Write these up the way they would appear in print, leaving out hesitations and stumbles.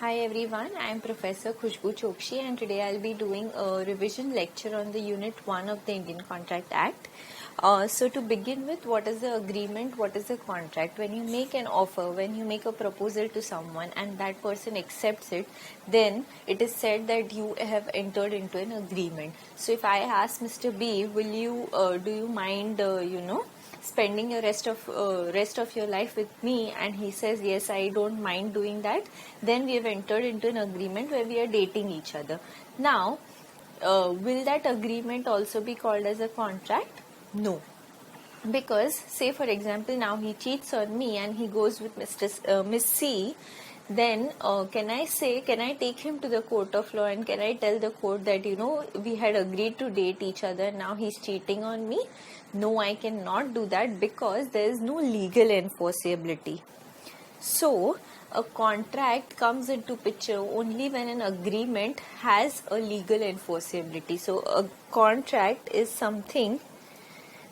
Hi everyone, I am Professor Khushbu Chokshi and today I'll be doing a revision lecture on the Unit 1 of the Indian Contract Act. So to begin with, what is the agreement, what is the contract? When you make an offer, when you make a proposal to someone and that person accepts it, then it is said that you have entered into an agreement. So if I ask Mr. B, do you mind, spending your rest of your life with me, and he says yes, I don't mind doing that, then we have entered into an agreement where we are dating each other. Now will that agreement also be called as a contract? No, because say for example now he cheats on me and he goes with Miss C, then can I take him to the court of law and can I tell the court that we had agreed to date each other, now he's cheating on me? No, I cannot do that because there is no legal enforceability. So a contract comes into picture only when an agreement has a legal enforceability. So a contract is something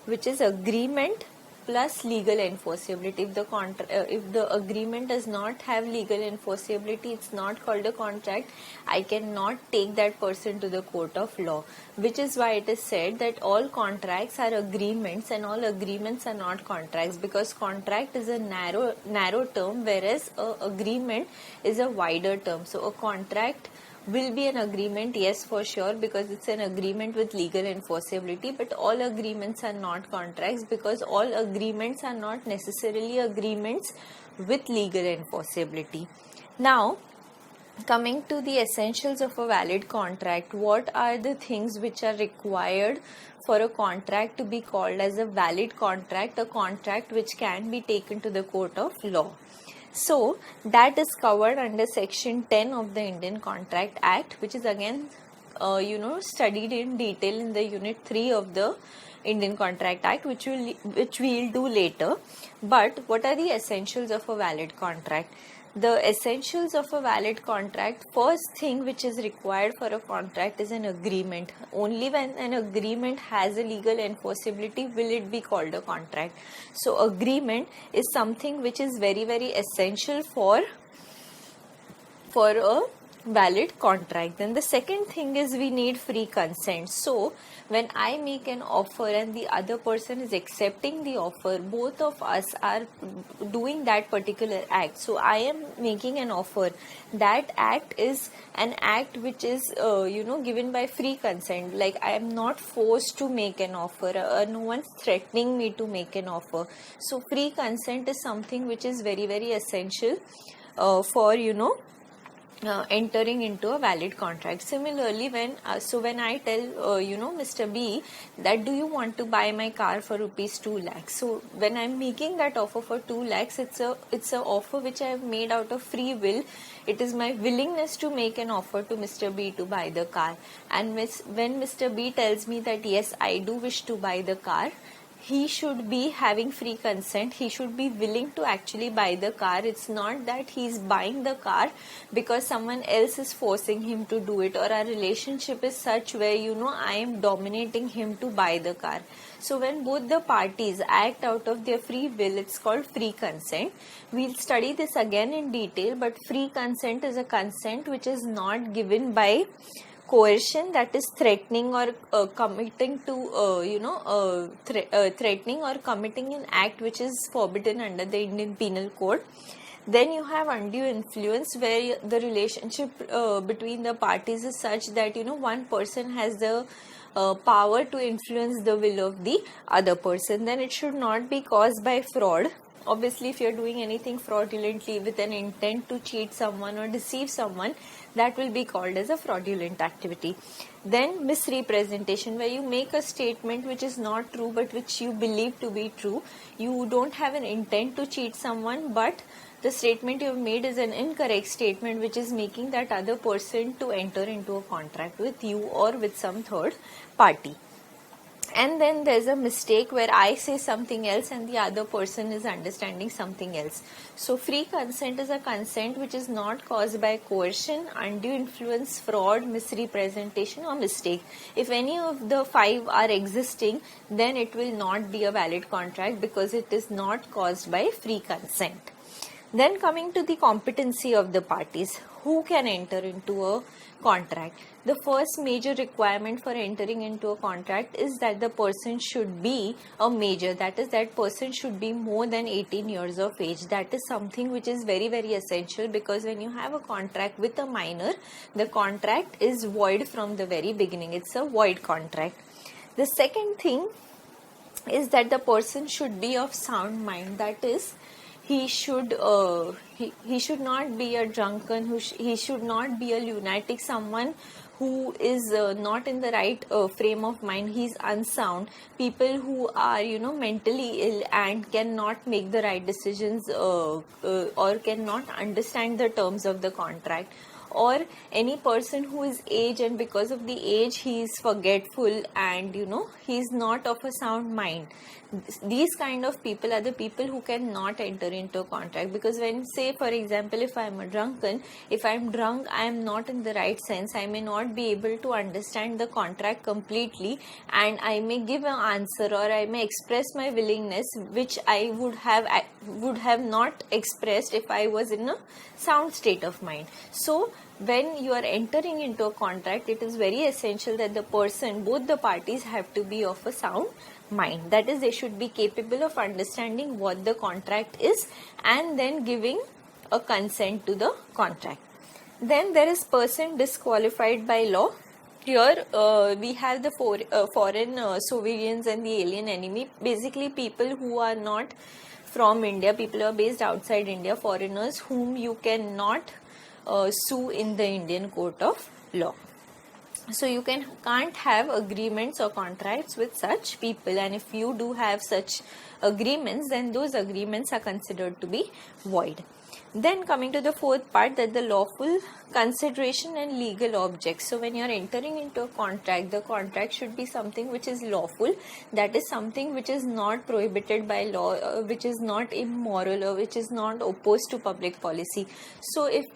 which is agreement plus legal enforceability. If the agreement does not have legal enforceability, it's not called a contract. I cannot take that person to the court of law, which is why it is said that all contracts are agreements and all agreements are not contracts, because contract is a narrow term, whereas agreement is a wider term. So a contract will be an agreement, yes, for sure, because it's an agreement with legal enforceability, but all agreements are not contracts because all agreements are not necessarily agreements with legal enforceability. Now, coming to the essentials of a valid contract, what are the things which are required for a contract to be called as a valid contract, a contract which can be taken to the court of law? So that is covered under section 10 of the Indian Contract Act, which is again studied in detail in the unit 3 of the Indian Contract Act, which we'll do later. But what are the essentials of a valid contract? The essentials of a valid contract, first thing which is required for a contract is an agreement. Only when an agreement has a legal enforceability will it be called a contract. So agreement is something which is very, very essential for a valid contract. Then the second thing is we need free consent. So when I make an offer and the other person is accepting the offer, both of us are doing that particular act. So I am making an offer. That act is an act which is given by free consent. Like I am not forced to make an offer, no one's threatening me to make an offer. So free consent is something which is very, very essential for entering into a valid contract. Similarly, when I tell Mr. B that do you want to buy my car for rupees 2 lakhs, so when I'm making that offer for 2 lakhs, it's a offer which I have made out of free will. It is my willingness to make an offer to Mr. B to buy the car, and when Mr. B tells me that yes, I do wish to buy the car, he should be having free consent. He should be willing to actually buy the car. It's not that he's buying the car because someone else is forcing him to do it, or our relationship is such where I am dominating him to buy the car. So when both the parties act out of their free will, it's called free consent. We'll study this again in detail, but free consent is a consent which is not given by coercion, that is threatening or committing to threatening or committing an act which is forbidden under the Indian Penal Code. Then you have undue influence, where the relationship between the parties is such that one person has the power to influence the will of the other person. Then it should not be caused by fraud. Obviously, if you're doing anything fraudulently with an intent to cheat someone or deceive someone, that will be called as a fraudulent activity. Then misrepresentation, where you make a statement which is not true but which you believe to be true. You don't have an intent to cheat someone, but the statement you have made is an incorrect statement which is making that other person to enter into a contract with you or with some third party. And then there's a mistake where I say something else and the other person is understanding something else. So free consent is a consent which is not caused by coercion, undue influence, fraud, misrepresentation or mistake. If any of the 5 are existing, then it will not be a valid contract because it is not caused by free consent. Then coming to the competency of the parties, who can enter into a contract? The first major requirement for entering into a contract is that the person should be a major, that is, that person should be more than 18 years of age. That is something which is very, very essential, because when you have a contract with a minor, the contract is void from the very beginning. It's a void contract. The second thing is that the person should be of sound mind. That is, he should not be a drunken, he should not be a lunatic, someone who is not in the right frame of mind. He's unsound. People who are mentally ill and cannot make the right decisions or cannot understand the terms of the contract, or any person who is aged and because of the age he is forgetful and he is not of a sound mind. These kind of people are the people who cannot enter into a contract, because when, say for example, if I am a drunken, if I am drunk, I am not in the right sense, I may not be able to understand the contract completely, and I may give an answer or I may express my willingness which I would have not expressed if I was in a sound state of mind. So when you are entering into a contract, it is very essential that the person, both the parties, have to be of a sound mind. That is, they should be capable of understanding what the contract is and then giving a consent to the contract. Then there is person disqualified by law. Here we have the foreign sovereigns and the alien enemy, basically people who are not from India, people who are based outside India, foreigners whom you cannot sue in the Indian court of law. So you can't have agreements or contracts with such people, and if you do have such agreements, then those agreements are considered to be void. Then coming to the fourth part, that the lawful consideration and legal objects. So when you are entering into a contract, the contract should be something which is lawful, that is something which is not prohibited by law, which is not immoral, or which is not opposed to public policy. So if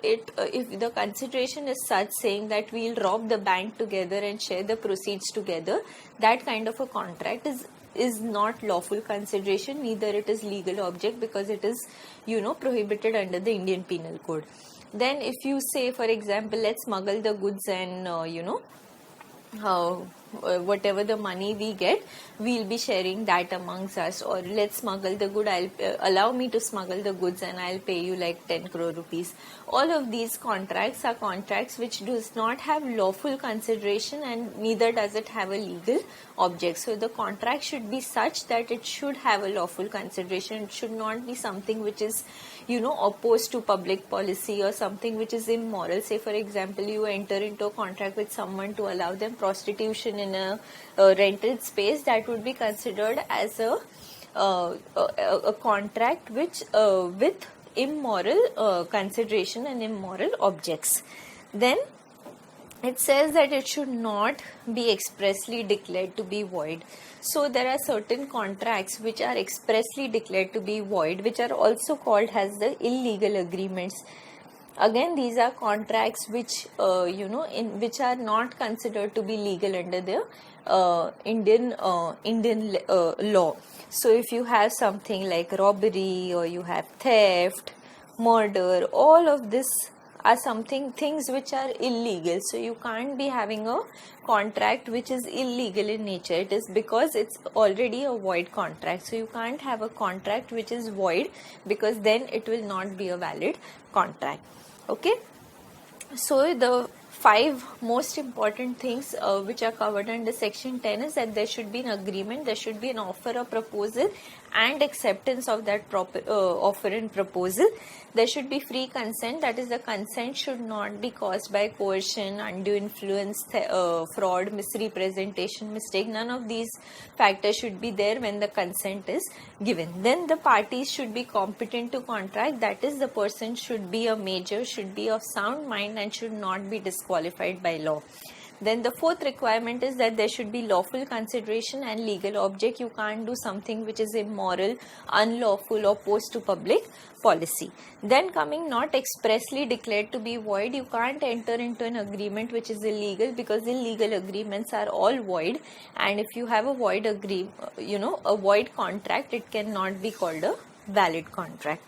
the consideration is such, saying that we'll rob the bank together and share the proceeds together, that kind of a contract is not lawful consideration, neither it is legal object, because it is prohibited under the Indian Penal Code. Then if you say, for example, let's smuggle the goods and whatever the money we get, we'll be sharing that amongst us, or let's smuggle the good, allow me to smuggle the goods and I'll pay you like 10 crore rupees. All of these contracts are contracts which does not have lawful consideration and neither does it have a legal object. So the contract should be such that it should have a lawful consideration. It should not be something which is opposed to public policy or something which is immoral. Say for example, you enter into a contract with someone to allow them prostitution in a rented space, that would be considered as a contract which with immoral consideration and immoral objects. Then it says that it should not be expressly declared to be void. So there are certain contracts which are expressly declared to be void, which are also called as the illegal agreements. Again, these are contracts which which are not considered to be legal under the Indian law. So if you have something like robbery, or you have theft, murder, all of this are things which are illegal. So you can't be having a contract which is illegal in nature. It is because it's already a void contract. So you can't have a contract which is void, because then it will not be a valid contract. Okay. So the 5 most important things which are covered under section 10 is that there should be an agreement, there should be an offer or proposal and acceptance of that offer and proposal. There should be free consent, that is, the consent should not be caused by coercion, undue influence, fraud, misrepresentation, mistake. None of these factors should be there when the consent is given. Then the parties should be competent to contract, that is, the person should be a major, should be of sound mind and should not be disqualified by law. Then the 4th requirement is that there should be lawful consideration and legal object. You can't do something which is immoral, unlawful, or opposed to public policy. Then coming, not expressly declared to be void. You can't enter into an agreement which is illegal, because illegal agreements are all void, and if you have a void a void contract, it cannot be called a valid contract.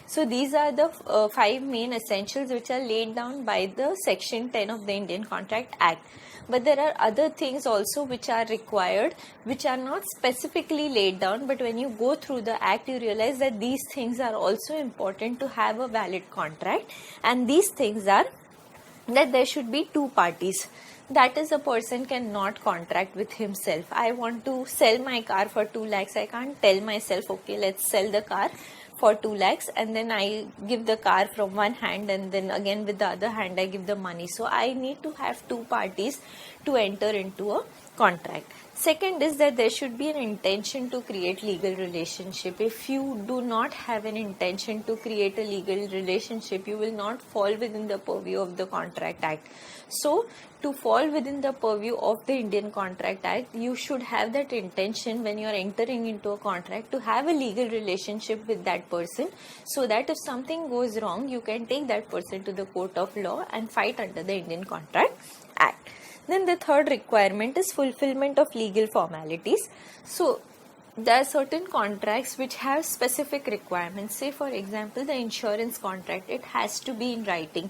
So these are the 5 main essentials which are laid down by the Section 10 of the Indian Contract Act. But there are other things also which are required, which are not specifically laid down, but when you go through the act, you realize that these things are also important to have a valid contract. And these things are that there should be 2 parties. That is, a person cannot contract with himself. I want to sell my car for 2 lakhs. I can't tell myself, okay, let's sell the car for 2 lakhs, and then I give the car from one hand, and then again with the other hand I give the money. So I need to have 2 parties to enter into a contract. Second is that there should be an intention to create legal relationship. If you do not have an intention to create a legal relationship, you will not fall within the purview of the Contract Act. So to fall within the purview of the Indian Contract Act, you should have that intention when you are entering into a contract to have a legal relationship with that person, so that if something goes wrong, you can take that person to the court of law and fight under the Indian Contract Act. Then the third requirement is fulfillment of legal formalities. So there are certain contracts which have specific requirements. Say for example, the insurance contract, it has to be in writing.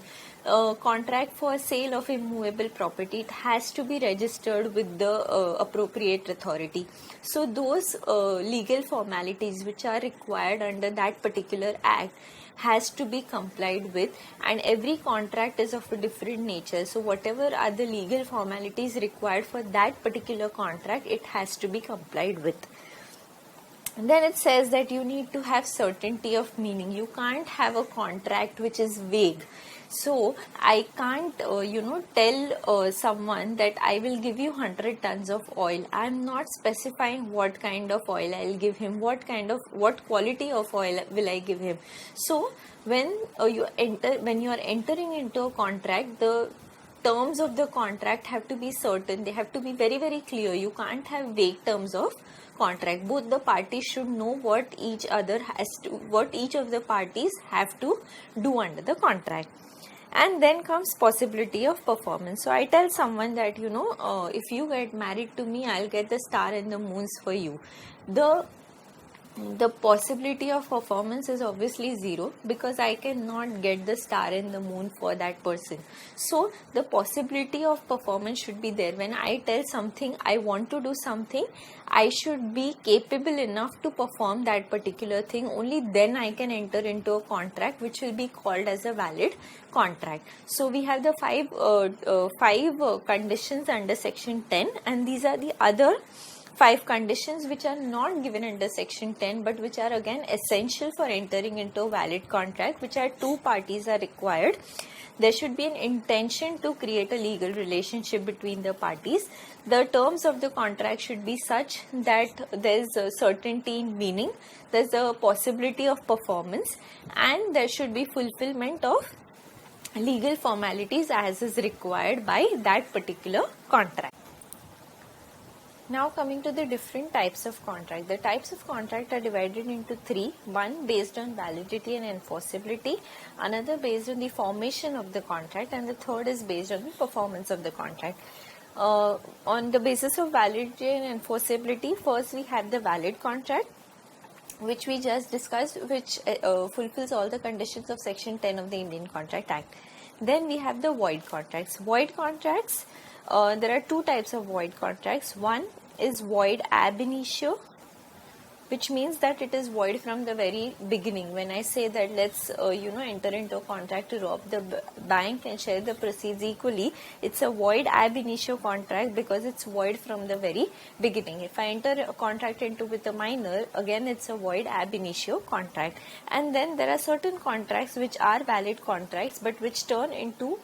Contract for sale of immovable property, it has to be registered with the appropriate authority. So those legal formalities which are required under that particular act has to be complied with, and every contract is of a different nature. So whatever are the legal formalities required for that particular contract, it has to be complied with. And then it says that you need to have certainty of meaning. You can't have a contract which is vague. So I can't tell someone that I will give you 100 tons of oil. I am not specifying what kind of oil I will give him, what quality of oil will I give him. So when you are entering into a contract, the terms of the contract have to be certain. They have to be very, very clear. You can't have vague terms of contract. Both the parties should know what each of the parties have to do under the contract. And then comes possibility of performance. So I tell someone that if you get married to me, I'll get the star and the moons for you. The possibility of performance is obviously 0, because I cannot get the star and the moon for that person. So the possibility of performance should be there. When I tell something, I want to do something, I should be capable enough to perform that particular thing. Only then I can enter into a contract which will be called as a valid contract. So we have the five conditions under Section 10, and these are the other 5 conditions which are not given under Section 10, but which are again essential for entering into a valid contract, which are 2 parties are required. There should be an intention to create a legal relationship between the parties. The terms of the contract should be such that there is a certainty in meaning, there is a possibility of performance, and there should be fulfillment of legal formalities as is required by that particular contract. Now coming to the different types of contract. The types of contract are divided into 3. One based on validity and enforceability, another based on the formation of the contract, and the third is based on the performance of the contract. On the basis of validity and enforceability, first we have the valid contract, which we just discussed, which fulfills all the conditions of Section 10 of the Indian Contract Act. Then we have the void contracts. Void contracts, there are 2 types of void contracts. One is void ab initio, which means that it is void from the very beginning. When I say that let's enter into a contract to rob the bank and share the proceeds equally, it's a void ab initio contract because it's void from the very beginning. If I enter a contract into with a minor, again it's a void ab initio contract. And then there are certain contracts which are valid contracts but which turn into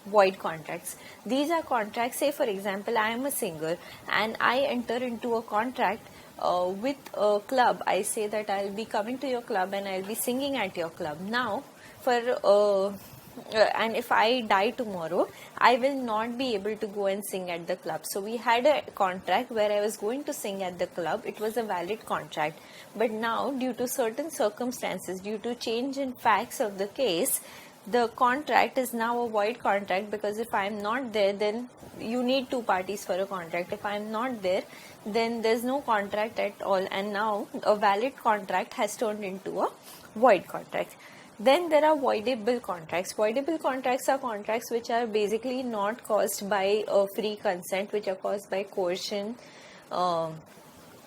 void contracts. These are contracts, say for example, I am a singer and I enter into a contract with a club. I say that I'll be coming to your club and I'll be singing at your club. Now, and if I die tomorrow, I will not be able to go and sing at the club. So we had a contract where I was going to sing at the club. It was a valid contract. But now, due to certain circumstances, due to change in facts of the case, the contract is now a void contract, because if I am not there, then you need 2 parties for a contract. If I am not there, then there's no contract at all, and now a valid contract has turned into a void contract. Then there are voidable contracts. Voidable contracts are contracts which are basically not caused by free consent, which are caused by coercion,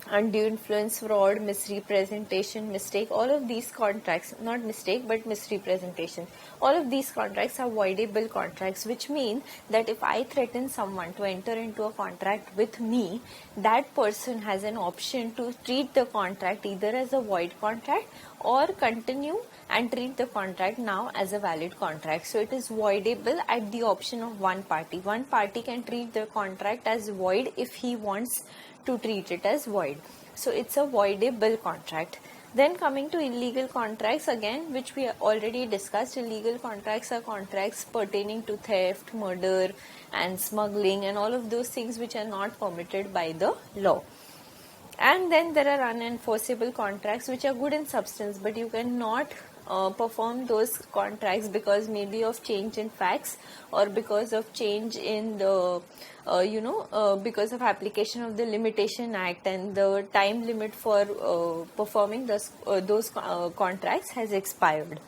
undue influence, fraud, misrepresentation, mistake. All of these contracts, not mistake but misrepresentation, all of these contracts are voidable contracts, which mean that if I threaten someone to enter into a contract with me, that person has an option to treat the contract either as a void contract or continue and treat the contract now as a valid contract. So it is voidable at the option of one party. One party can treat the contract as void if he wants to treat it as void. So it's a voidable contract. Then coming to illegal contracts, again, which we already discussed, illegal contracts are contracts pertaining to theft, murder and smuggling and all of those things which are not permitted by the law. And then there are unenforceable contracts which are good in substance, but you cannot perform those contracts because maybe of change in facts or because of change in the because of application of the Limitation Act, and the time limit for performing those contracts has expired.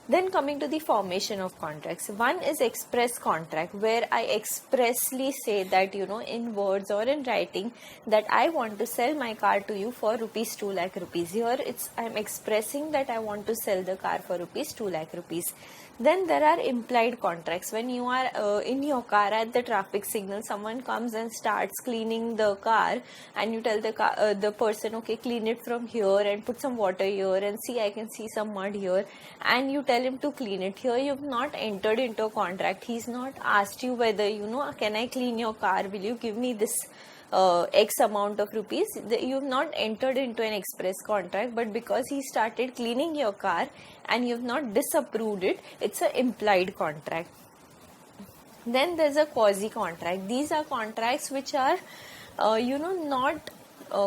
Then coming to the formation of contracts, one is express contract, where I expressly say that in words or in writing that I want to sell my car to you for rupees 2 lakh rupees. Here I'm expressing that I want to sell the car for rupees 2 lakh rupees. Then there are implied contracts. When you are in your car at the traffic signal, someone comes and starts cleaning the car, and you tell the person, okay, clean it from here and put some water here and see, I can see some mud here, and you tell him to clean it. Here you've not entered into a contract. He's not asked you whether can I clean your car, will you give me this X amount of rupees. You've not entered into an express contract, but because he started cleaning your car and you've not disapproved it, it's an implied contract. Then there's a quasi contract. These are contracts which are not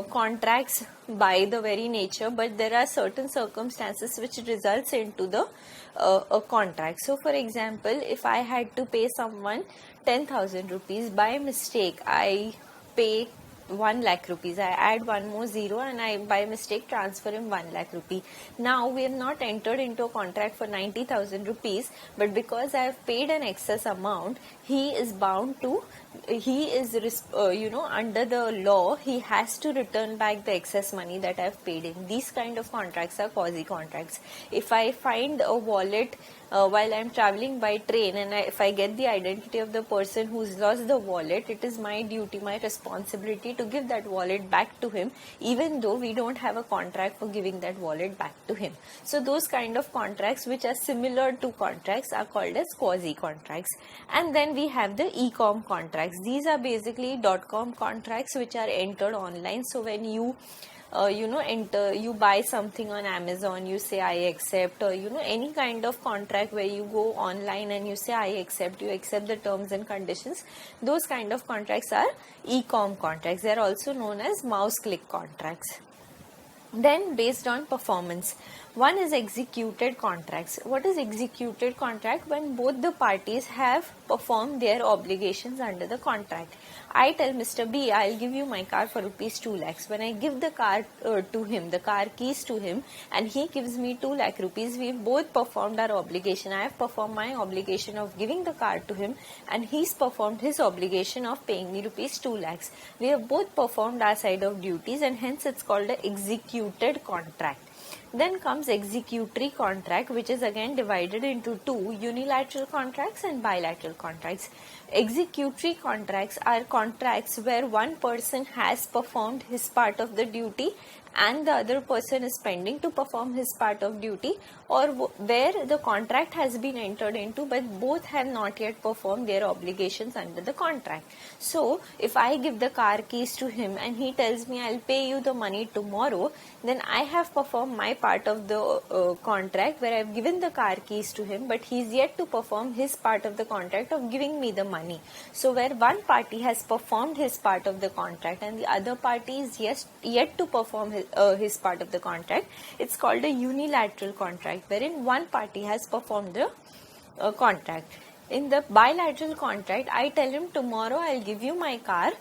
contracts by the very nature, but there are certain circumstances which results into the a contract. So for example, if I had to pay someone 10,000 rupees, by mistake I pay 1 lakh rupees, I add one more zero and I by mistake transfer him 1 lakh rupee. Now we have not entered into a contract for 90,000 rupees, but because I have paid an excess amount, he is bound to, under the law, he has to return back the excess money that I have paid him. These kind of contracts are quasi contracts. If I find a wallet while I am traveling by train, and if I get the identity of the person who's lost the wallet, it is my duty, my responsibility to give that wallet back to him, even though we don't have a contract for giving that wallet back to him. So those kind of contracts which are similar to contracts are called as quasi contracts. And then we have the e-com contracts. These are basically .com contracts which are entered online. So when you you buy something on Amazon, you say I accept, or any kind of contract where you go online and you say I accept, you accept the terms and conditions. Those kind of contracts are e-com contracts. They are also known as mouse click contracts. Then based on performance, one is executed contracts. What is executed contract? When both the parties have performed their obligations under the contract. I tell Mr. B, I'll give you my car for rupees 2 lakhs. When I give the car to him, the car keys to him, and he gives me 2 lakh rupees, we've both performed our obligation. I have performed my obligation of giving the car to him, and he's performed his obligation of paying me rupees 2 lakhs. We have both performed our side of duties, and hence it's called an executed contract. Then comes executory contract, which is again divided into two: unilateral contracts and bilateral contracts. Executory contracts are contracts where one person has performed his part of the duty and the other person is pending to perform his part of duty, or where the contract has been entered into but both have not yet performed their obligations under the contract. So if I give the car keys to him and he tells me I'll pay you the money tomorrow, then I have performed my part of the contract where I've given the car keys to him, but he's yet to perform his part of the contract of giving me the money. So where one party has performed his part of the contract and the other party is yet to perform his part of the contract, it's called a unilateral contract, wherein one party has performed the contract. In the bilateral contract, I tell him tomorrow I'll give you my car,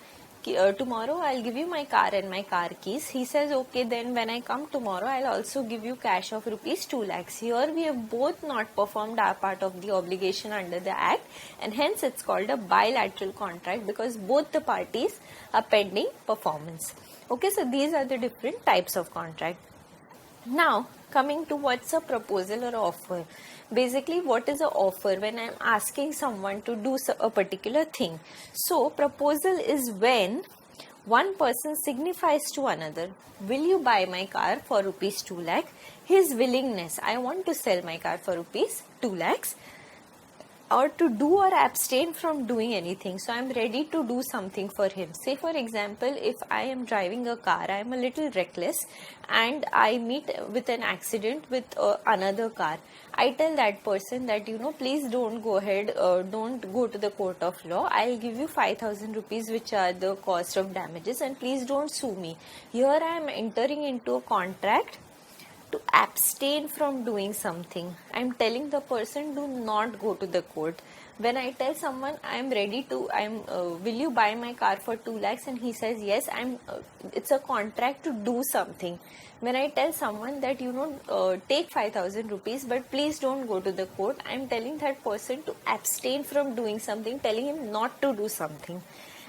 tomorrow I'll give you my car and my car keys. He says, okay, then when I come tomorrow, I'll also give you cash of rupees 2 lakhs. Here we have both not performed our part of the obligation under the act, and hence it's called a bilateral contract because both the parties are pending performance. Okay, so these are the different types of contract. Now, coming to what's a proposal or offer. Basically, what is an offer? When I'm asking someone to do a particular thing. So, proposal is when one person signifies to another, will you buy my car for rupees 2 lakh? His willingness, I want to sell my car for rupees 2 lakhs. Or to do or abstain from doing anything. So I'm ready to do something for him. Say for example, if I am driving a car, I am a little reckless and I meet with an accident with another car. I tell that person that, please don't go ahead, don't go to the court of law. I'll give you 5,000 rupees, which are the cost of damages, and please don't sue me. Here I am entering into a contract to abstain from doing something. I'm telling the person, do not go to the court. When I tell someone I'm ready to, will you buy my car for 2 lakhs, and he says yes, it's a contract to do something. When I tell someone that take 5,000 rupees, but please don't go to the court, I'm telling that person to abstain from doing something, telling him not to do something,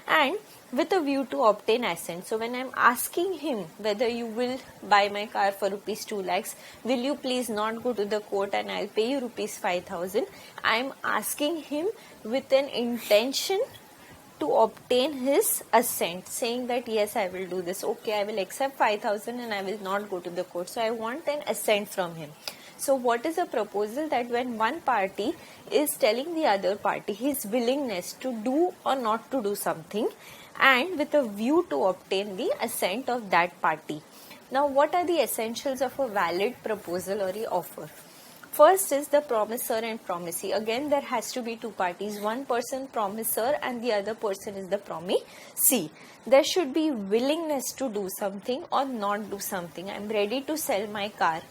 and with a view to obtain assent. So when I'm asking him whether you will buy my car for rupees 2 lakhs, will you please not go to the court and I'll pay you rupees 5,000. I'm asking him with an intention to obtain his assent, saying that yes, I will do this. Okay, I will accept 5,000 and I will not go to the court. So I want an assent from him. So what is a proposal? That when one party is telling the other party his willingness to do or not to do something, and with a view to obtain the assent of that party. Now, what are the essentials of a valid proposal or a offer? First is the promisor and promisee. Again, there has to be two parties. One person promisor and the other person is the promisee. There should be willingness to do something or not do something. I'm ready to sell my car.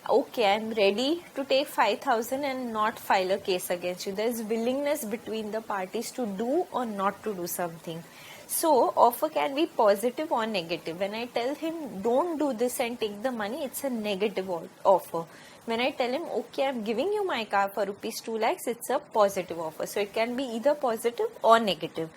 Okay, I'm ready to take 5,000 and not file a case against you. There is willingness between the parties to do or not to do something. So, offer can be positive or negative. When I tell him, don't do this and take the money, it's a negative offer. When I tell him, okay, I'm giving you my car for rupees 2 lakhs, it's a positive offer. So, it can be either positive or negative.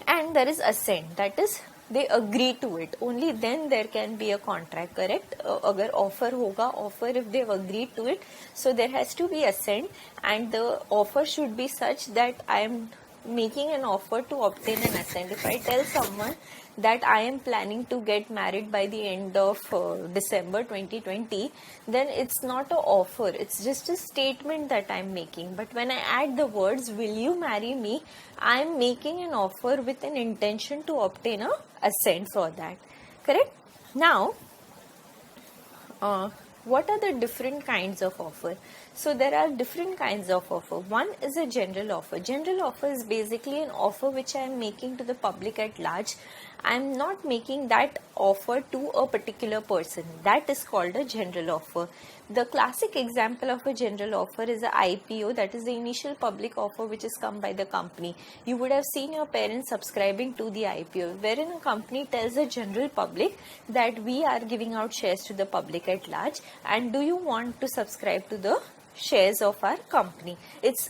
And there is assent, that is, they agree to it. Only then there can be a contract, correct? Agar offer hoga, offer if they've agreed to it. So, there has to be assent, and the offer should be such that I am making an offer to obtain an assent. If I tell someone that I am planning to get married by the end of December 2020, then it's not an offer, it's just a statement that I'm making. But when I add the words, will you marry me, I'm making an offer with an intention to obtain a assent for that, correct? Now, what are the different kinds of offer? So there are different kinds of offer. One is a general offer. General offer is basically an offer which I am making to the public at large. I am not making that offer to a particular person. That is called a general offer. The classic example of a general offer is a IPO, that is the initial public offer which is come by the company. You would have seen your parents subscribing to the IPO, wherein a company tells the general public that we are giving out shares to the public at large, and do you want to subscribe to the shares of our company? It's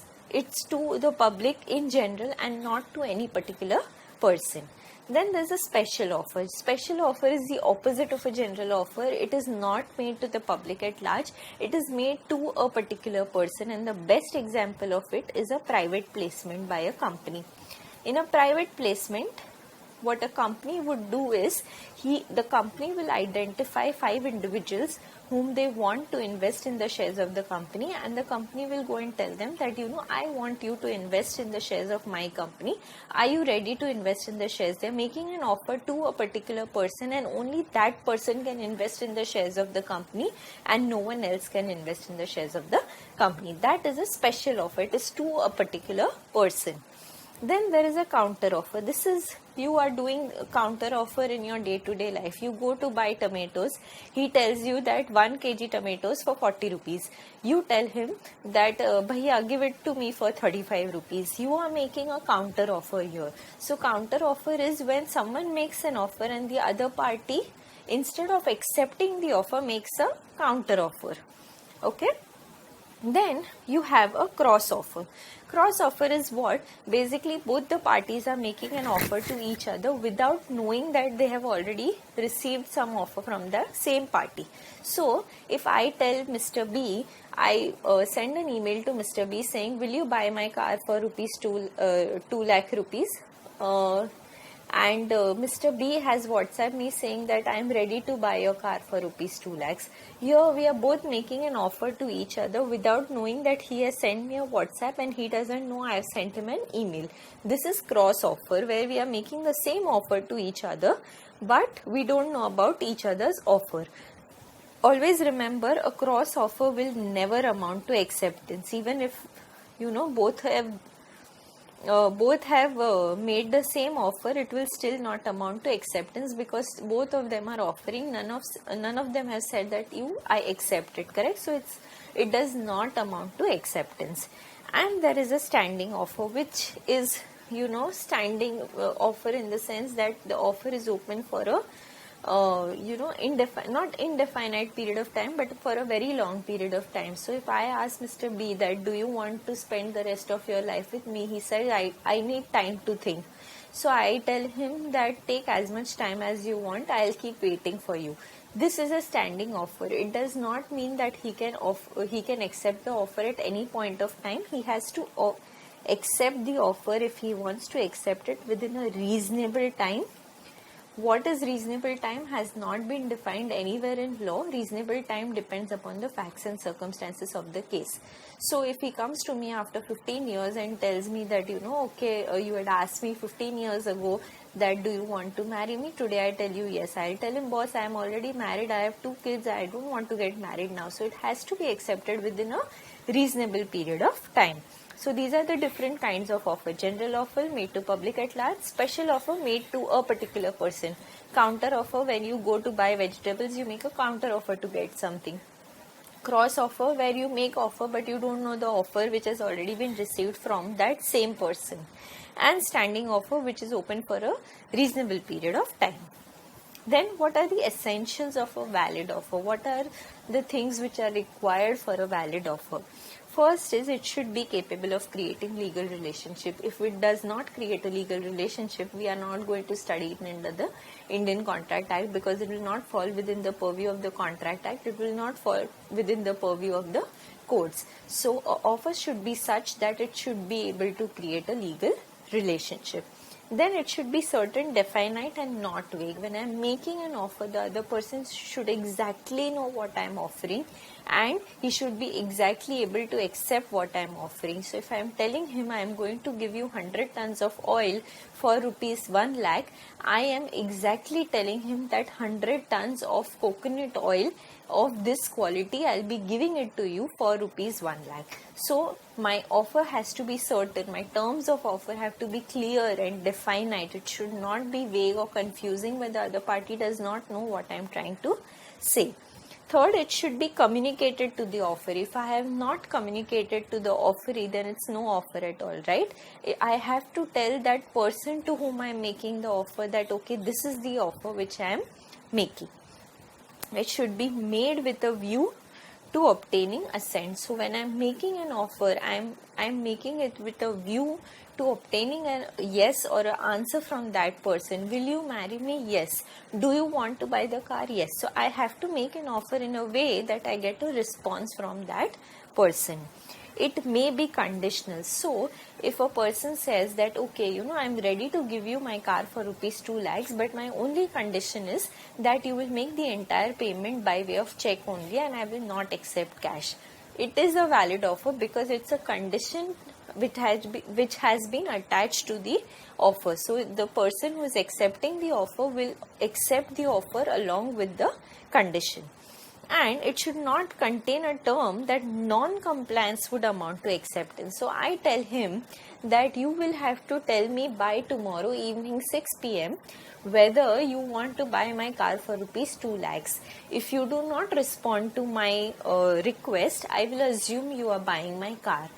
to the public in general and not to any particular person. Then there's a special offer. Special offer is the opposite of a general offer. It is not made to the public at large. It is made to a particular person, and the best example of it is a private placement by a company. In a private placement, what a company would do is, the company will identify 5 individuals whom they want to invest in the shares of the company, and the company will go and tell them that, I want you to invest in the shares of my company. Are you ready to invest in the shares? They are making an offer to a particular person, and only that person can invest in the shares of the company, and no one else can invest in the shares of the company. That is a special offer. It is to a particular person. Then there is a counter offer. This is, you are doing a counter offer in your day-to-day life. You go to buy tomatoes. He tells you that 1 kg tomatoes for 40 rupees. You tell him that, Bhaiya, give it to me for 35 rupees. You are making a counter offer here. So counter offer is when someone makes an offer and the other party, instead of accepting the offer, makes a counter offer. Okay? Then you have a cross offer. Cross offer is what? Basically both the parties are making an offer to each other without knowing that they have already received some offer from the same party. So if I tell Mr. B, I send an email to Mr. B saying, will you buy my car for rupees 2 lakh rupees? And Mr. B has WhatsApp me saying that I am ready to buy your car for rupees 2 lakhs. Here we are both making an offer to each other without knowing that he has sent me a WhatsApp and he doesn't know I have sent him an email. This is cross offer, where we are making the same offer to each other but we don't know about each other's offer. Always remember, a cross offer will never amount to acceptance. Even if both have made the same offer, it will still not amount to acceptance, because both of them are offering. None of them has said that I accept it, correct? So it does not amount to acceptance. And there is a standing offer, which is standing offer in the sense that the offer is open for a not indefinite period of time, but for a very long period of time. So if I ask Mr. B that, do you want to spend the rest of your life with me? He said, I need time to think. So I tell him that, take as much time as you want, I'll keep waiting for you. This is a standing offer. It does not mean that he can accept the offer at any point of time. He has to accept the offer if he wants to accept it within a reasonable time. What is reasonable time has not been defined anywhere in law. Reasonable time depends upon the facts and circumstances of the case. So if he comes to me after 15 years and tells me that, you had asked me 15 years ago that, do you want to marry me? Today I tell you yes. I'll tell him, boss, I am already married. I have 2 kids. I don't want to get married now. So it has to be accepted within a reasonable period of time. So these are the different kinds of offer. General offer made to public at large. Special offer made to a particular person. Counter offer, when you go to buy vegetables, you make a counter offer to get something. Cross offer, where you make offer but you don't know the offer which has already been received from that same person. And standing offer, which is open for a reasonable period of time. Then what are the essentials of a valid offer? What are the things which are required for a valid offer? First is, it should be capable of creating legal relationship. If it does not create a legal relationship, we are not going to study it under the Indian Contract Act, because it will not fall within the purview of the Contract Act. It will not fall within the purview of the courts. So offer should be such that it should be able to create a legal relationship. Then it should be certain, definite and not vague. When I am making an offer, the other person should exactly know what I am offering, and he should be exactly able to accept what I am offering. So if I am telling him I am going to give you 100 tons of oil for rupees 1 lakh, I am exactly telling him that 100 tons of coconut oil of this quality, I'll be giving it to you for rupees 1 lakh. So my offer has to be certain. My terms of offer have to be clear and definite. It should not be vague or confusing where the other party does not know what I am trying to say. Third, it should be communicated to the offeree. If I have not communicated to the offeree, then it's no offer at all, right? I have to tell that person to whom I am making the offer that, okay, this is the offer which I am making. It should be made with a view to obtaining assent. So when I am making an offer, I am making it with a view to obtaining a yes or an answer from that person. Will you marry me? Yes. Do you want to buy the car? Yes. So I have to make an offer in a way that I get a response from that person. It may be conditional. So if a person says that, okay, I am ready to give you my car for rupees 2 lakhs, but my only condition is that you will make the entire payment by way of check only, and I will not accept cash. It is a valid offer because it's a condition which has been attached to the offer. So the person who is accepting the offer will accept the offer along with the condition. and it should not contain a term that non-compliance would amount to acceptance. So I tell him that you will have to tell me by tomorrow evening 6 p.m. whether you want to buy my car for rupees 2 lakhs. If you do not respond to my request, I will assume you are buying my car.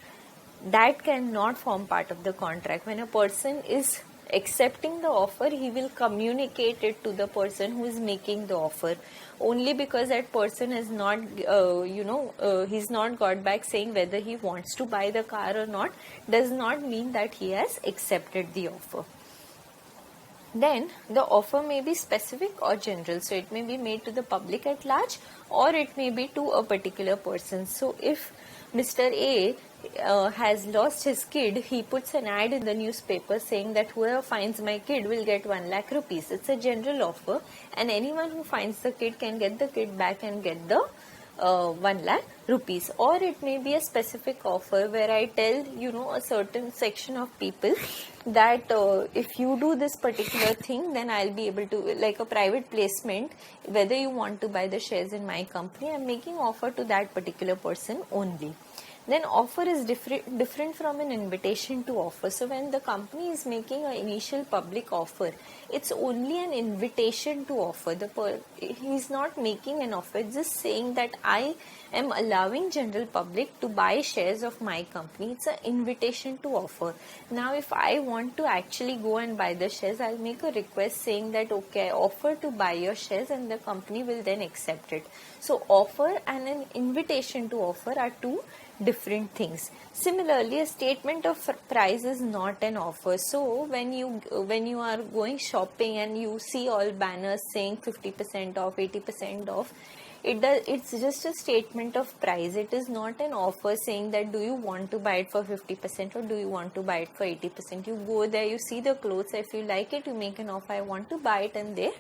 That cannot form part of the contract. When a person is accepting the offer, he will communicate it to the person who is making the offer. Only because that person has not he's not got back saying whether he wants to buy the car or not, does not mean that he has accepted the offer. Then the offer may be specific or general, so it may be made to the public at large or it may be to a particular person. So if Mr. A has lost his kid, he puts an ad in the newspaper saying that whoever finds my kid will get 1 lakh rupees. It's a general offer, and anyone who finds the kid can get the kid back and get the 1 lakh rupees. Or it may be a specific offer where I tell a certain section of people that if you do this particular thing, then I'll be able to, like a private placement, whether you want to buy the shares in my company, I'm making offer to that particular person only. Then offer is different from an invitation to offer. So when the company is making an initial public offer, it's only an invitation to offer. He's not making an offer, it's just saying that I am allowing general public to buy shares of my company. It's an invitation to offer. Now if I want to actually go and buy the shares, I'll make a request saying that okay, I offer to buy your shares, and the company will then accept it. So offer and an invitation to offer are two different things. Similarly, a statement of price is not an offer. So when you are going shopping and you see all banners saying 50% off, 80% off, it's just a statement of price. It is not an offer saying that do you want to buy it for 50% or do you want to buy it for 80%. You go there, you see the clothes, if you like it, you make an offer, I want to buy it, and they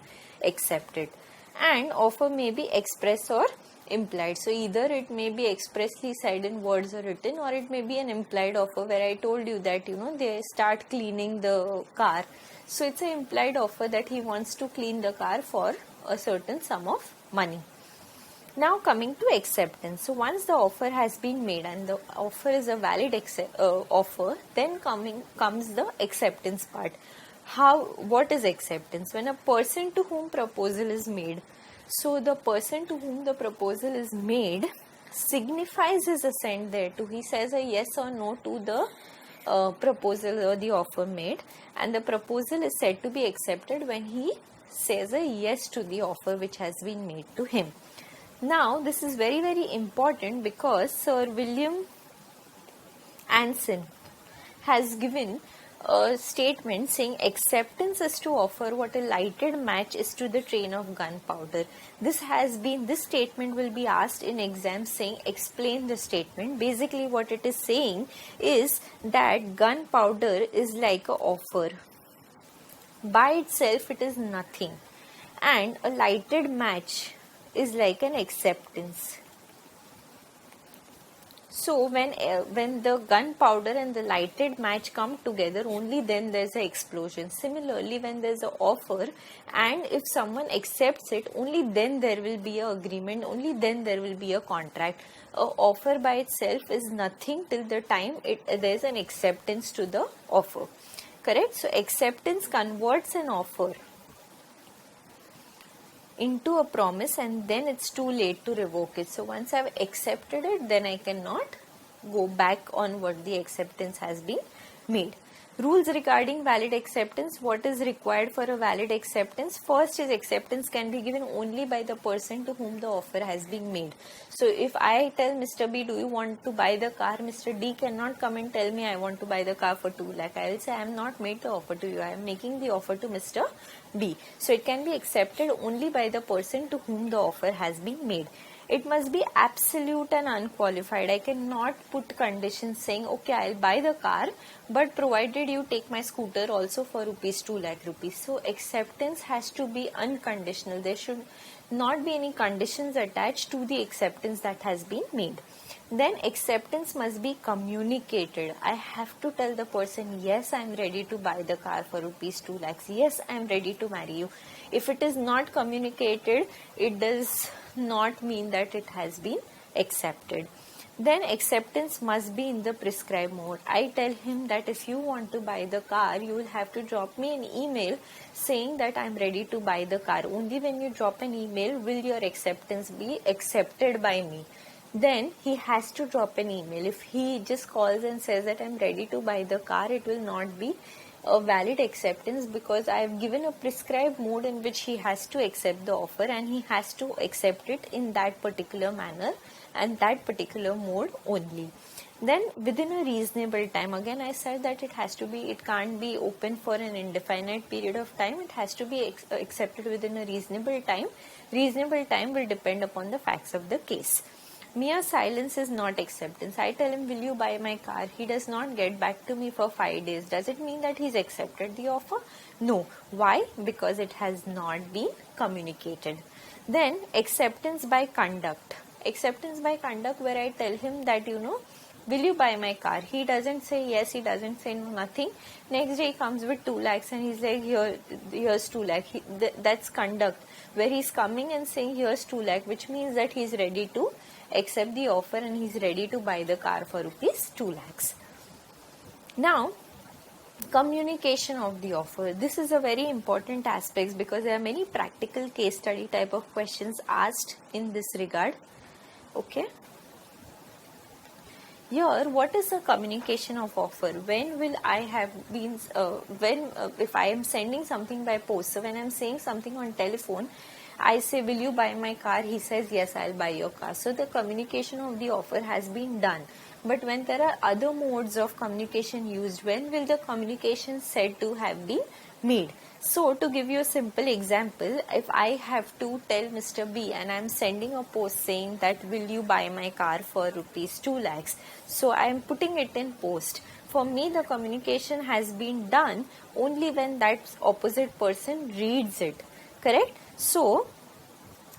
accept it. And offer may be express or implied. So either it may be expressly said in words or written, or it may be an implied offer where I told you that they start cleaning the car. So it's an implied offer that he wants to clean the car for a certain sum of money. Now coming to acceptance. So once the offer has been made and the offer is a valid offer, then comes the acceptance part. What is acceptance? When a person to whom proposal is made, so the person to whom the proposal is made signifies his assent thereto. He says a yes or no to the proposal or the offer made, and the proposal is said to be accepted when he says a yes to the offer which has been made to him. Now this is very, very important because Sir William Anson has given a statement saying acceptance is to offer what a lighted match is to the train of gunpowder. This statement will be asked in exams saying explain the statement. Basically what it is saying is that gunpowder is like a offer. By itself it is nothing, and a lighted match is like an acceptance. So when the gunpowder and the lighted match come together, only then there's an explosion. Similarly, when there's an offer and if someone accepts it, only then there will be an agreement, only then there will be a contract. An offer by itself is nothing till the time there's an acceptance to the offer. Correct? So acceptance converts an offer into a promise, and then it's too late to revoke it. So once I've accepted it, then I cannot go back on what the acceptance has been made. Rules regarding valid acceptance. What is required for a valid acceptance? First is acceptance can be given only by the person to whom the offer has been made. So if I tell Mr. B, do you want to buy the car? Mr. D cannot come and tell me I want to buy the car for 2 lakh. I will say I am not made the offer to you. I am making the offer to Mr. B. So it can be accepted only by the person to whom the offer has been made. It must be absolute and unqualified. I cannot put conditions saying, okay, I'll buy the car, but provided you take my scooter also for rupees 2 lakh rupees. So acceptance has to be unconditional. There should not be any conditions attached to the acceptance that has been made. Then acceptance must be communicated. I have to tell the person, yes, I am ready to buy the car for rupees 2 lakhs. Yes, I am ready to marry you. If it is not communicated, it does not mean that it has been accepted. Then acceptance must be in the prescribed mode. I tell him that if you want to buy the car, you will have to drop me an email saying that I am ready to buy the car. Only when you drop an email will your acceptance be accepted by me. Then he has to drop an email. If he just calls and says that I am ready to buy the car, it will not be a valid acceptance, because I have given a prescribed mode in which he has to accept the offer, and he has to accept it in that particular manner and that particular mode only. Then within a reasonable time, again I said that it can't be open for an indefinite period of time. It has to be accepted within a reasonable time. Reasonable time will depend upon the facts of the case. Mere silence is not acceptance. I tell him, will you buy my car? He does not get back to me for 5 days. Does it mean that he's accepted the offer? No. Why? Because it has not been communicated. Then acceptance by conduct. Acceptance by conduct, where I tell him that, will you buy my car? He doesn't say yes, he doesn't say no, nothing. Next day he comes with 2 lakhs and he's like, here's 2 lakh. That's conduct, where he's coming and saying here's 2 lakh, which means that he's ready to accept the offer and he's ready to buy the car for rupees 2 lakhs. Now, communication of the offer. This is a very important aspect, because there are many practical case study type of questions asked in this regard. Okay. Here, what is the communication of offer? When will I have been, if I am sending something by post, so when I am saying something on telephone, I say, will you buy my car? He says, yes, I'll buy your car. So the communication of the offer has been done. But when there are other modes of communication used, when will the communication said to have been made? So to give you a simple example, if I have to tell Mr. B and I am sending a post saying that, will you buy my car for rupees 2 lakhs? So I am putting it in post. For me, the communication has been done only when that opposite person reads it. Correct? So,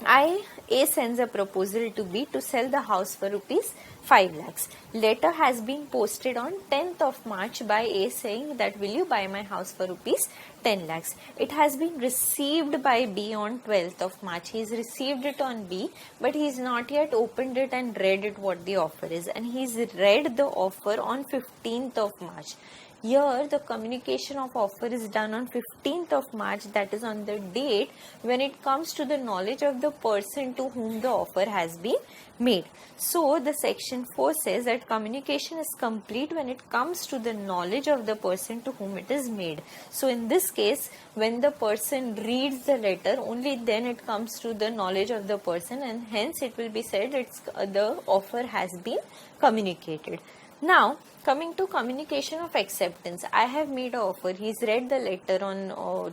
A sends a proposal to B to sell the house for rupees 5 lakhs. Letter has been posted on 10th of March by A saying that, will you buy my house for rupees 10 lakhs. It has been received by B on 12th of March. He's received it on B, but he's not yet opened it and read it what the offer is. And he's read the offer on 15th of March. Here, the communication of offer is done on 15th of March, that is on the date when it comes to the knowledge of the person to whom the offer has been made. So, the section 4 says that communication is complete when it comes to the knowledge of the person to whom it is made. So, in this case, when the person reads the letter, only then it comes to the knowledge of the person, and hence it will be said the offer has been communicated. Now, coming to communication of acceptance, I have made an offer. He's read the letter on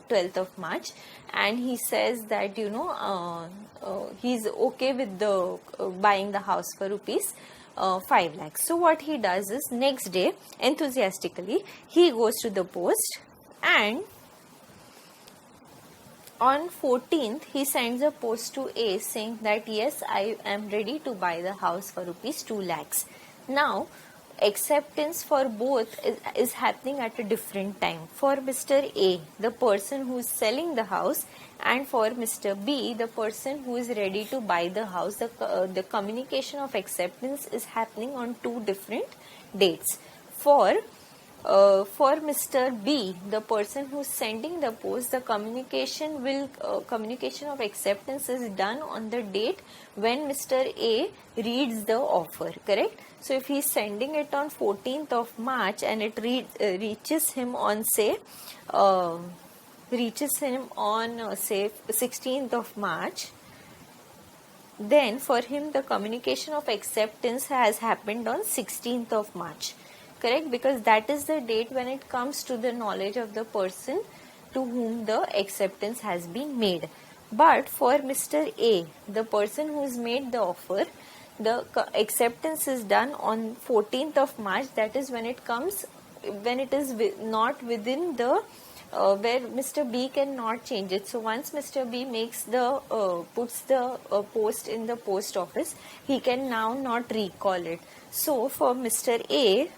12th of March, and he says that, he's okay with the buying the house for rupees 5 lakhs. So what he does is, next day, enthusiastically, he goes to the post, and on 14th, he sends a post to A saying that, yes, I am ready to buy the house for rupees 2 lakhs. Now, acceptance for both is happening at a different time. For Mr. A, the person who is selling the house, and for Mr. B, the person who is ready to buy the house, the communication of acceptance is happening on 2 different dates. For Mr. B, the person who is sending the post, the communication of acceptance is done on the date when Mr. A reads the offer, correct? So if he is sending it on 14th of March and it reaches him on say 16th of March, then for him the communication of acceptance has happened on 16th of March. Correct? Because that is the date when it comes to the knowledge of the person to whom the acceptance has been made. But for Mr. A, the person who has made the offer, the acceptance is done on 14th of March. That is when it is not within the where Mr. B cannot change it. So once Mr. B puts the post in the post office, he can now not recall it. So for Mr. A,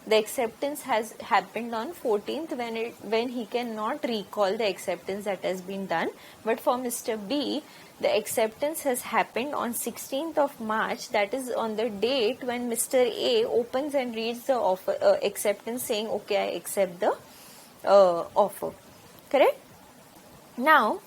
the acceptance has happened on 14th when he cannot recall the acceptance that has been done. But for Mr. B, the acceptance has happened on 16th of March, that is on the date when Mr. A opens and reads the offer acceptance saying, okay, I accept the offer. Correct? Now,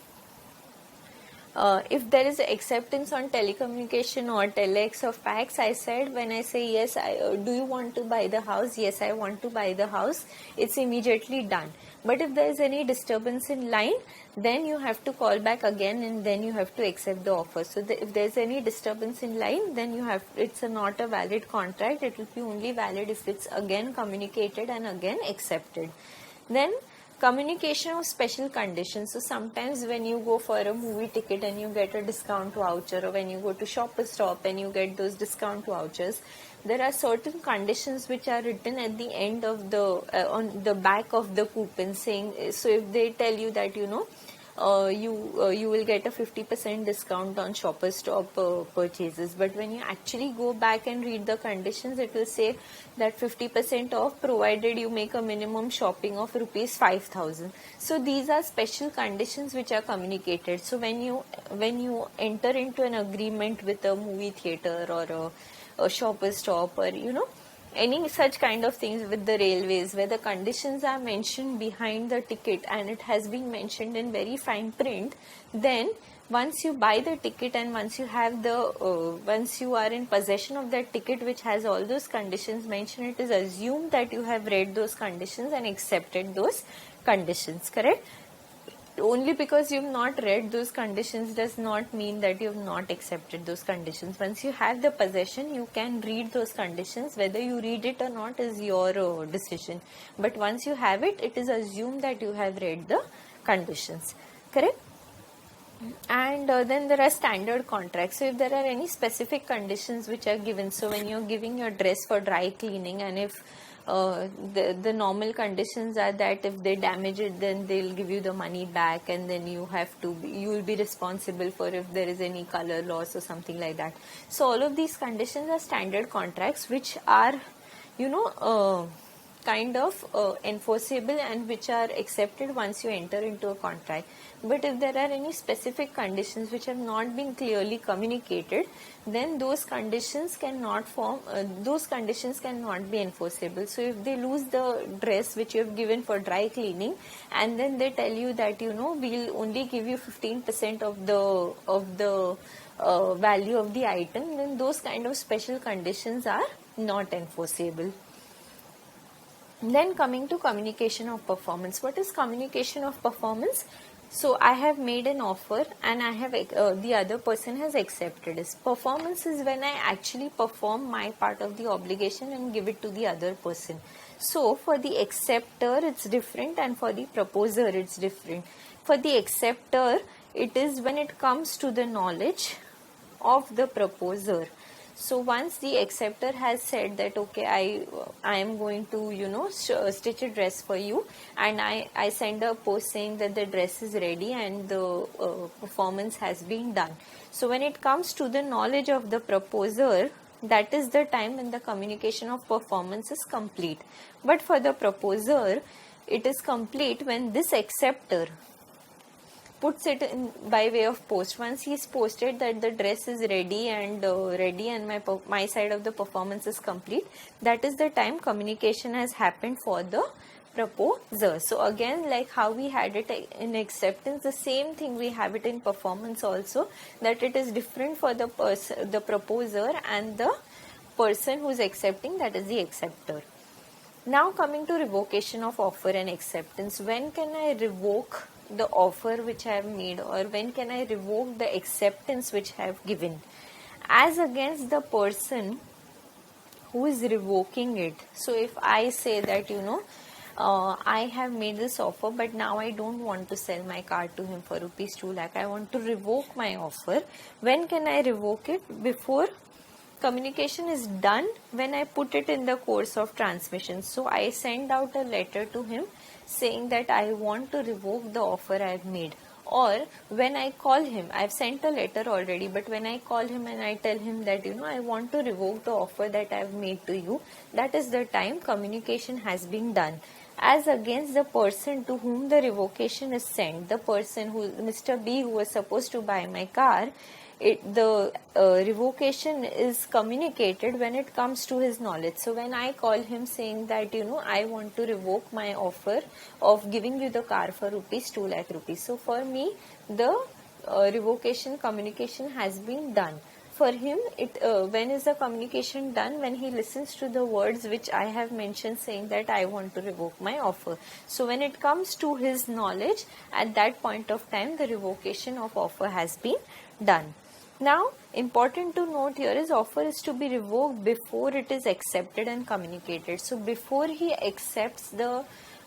if there is acceptance on telecommunication or telex or fax, I said when I say yes, do you want to buy the house? Yes, I want to buy the house. It's immediately done. But if there is any disturbance in line, then you have to call back again and then you have to accept the offer. So if there is any disturbance in line, then it's not a valid contract. It will be only valid if it's again communicated and again accepted. Then communication of special conditions. So sometimes when you go for a movie ticket and you get a discount voucher, or when you go to Shoppers Stop and you get those discount vouchers, there are certain conditions which are written at the end of the on the back of the coupon saying, so if they tell you that you will get a 50% discount on Shoppers Stop purchases, but when you actually go back and read the conditions, it will say that 50% off provided you make a minimum shopping of rupees 5,000. So these are special conditions which are communicated. So when you enter into an agreement with a movie theater or a Shoppers Stop, or any such kind of things with the railways, where the conditions are mentioned behind the ticket and it has been mentioned in very fine print, then once you buy the ticket and once you are in possession of that ticket which has all those conditions mentioned, it is assumed that you have read those conditions and accepted those conditions. Correct? Only because you have not read those conditions does not mean that you have not accepted those conditions. Once you have the possession, you can read those conditions. Whether you read it or not is your decision. But once you have it, it is assumed that you have read the conditions. Correct? And then there are standard contracts. So if there are any specific conditions which are given, so when you're giving your dress for dry cleaning, and if the normal conditions are that if they damage it, then they'll give you the money back, and then you will be responsible for if there is any color loss or something like that. So all of these conditions are standard contracts which are kind of enforceable and which are accepted once you enter into a contract. But if there are any specific conditions which have not been clearly communicated, then those conditions cannot be enforceable. So if they lose the dress which you have given for dry cleaning, and then they tell you that we'll only give you 15% of the value of the item, then those kind of special conditions are not enforceable. Then coming to communication of performance. What is communication of performance? So I have made an offer and I have the other person has accepted it. Performance is when I actually perform my part of the obligation and give it to the other person. So for the acceptor it's different, and for the proposer it's different. For the acceptor, it is when it comes to the knowledge of the proposer. So once the acceptor has said that okay, I am going to stitch a dress for you, and I send a post saying that the dress is ready and the performance has been done. So when it comes to the knowledge of the proposer, that is the time when the communication of performance is complete. But for the proposer, it is complete when this acceptor puts it in by way of post. Once he's posted that the dress is ready and my side of the performance is complete, that is the time communication has happened for the proposer. So again, like how we had it in acceptance, the same thing we have it in performance also, that it is different for the proposer and the person who is accepting, that is the acceptor. Now coming to revocation of offer and acceptance. When can I revoke the offer which I have made, or when can I revoke the acceptance which I have given? As against the person who is revoking it. So if I say that I have made this offer, but now I don't want to sell my car to him for rupees 2 lakh, I want to revoke my offer. When can I revoke it? Before communication is done, when I put it in the course of transmission. So I send out a letter to him saying that I want to revoke the offer I have made. Or when I call him, I've sent a letter already, but when I call him and I tell him that, I want to revoke the offer that I've made to you, that is the time communication has been done. As against the person to whom the revocation is sent, the person who, Mr. B, who was supposed to buy my car, the revocation is communicated when it comes to his knowledge. So when I call him saying that, I want to revoke my offer of giving you the car for rupees 2 lakh rupees. So for me, the revocation communication has been done. For him, when is the communication done? When he listens to the words which I have mentioned saying that I want to revoke my offer. So when it comes to his knowledge, at that point of time, the revocation of offer has been done. Now, important to note here is offer is to be revoked before it is accepted and communicated. So before he accepts the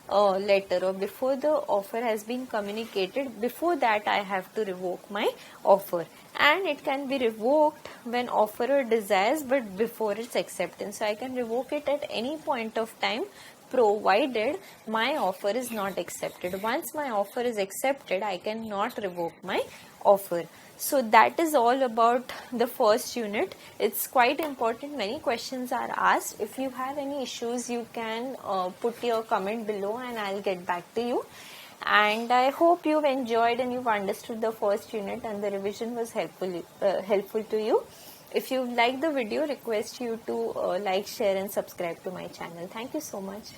letter, or before the offer has been communicated, before that I have to revoke my offer. And it can be revoked when offerer desires, but before its acceptance. So I can revoke it at any point of time, provided my offer is not accepted. Once my offer is accepted, I cannot revoke my offer. So that is all about the first unit. It's quite important. Many questions are asked. If you have any issues, you can put your comment below and I'll get back to you. And I hope you've enjoyed and you've understood the first unit and the revision was helpful to you. If you like the video, request you to like, share and subscribe to my channel. Thank you so much.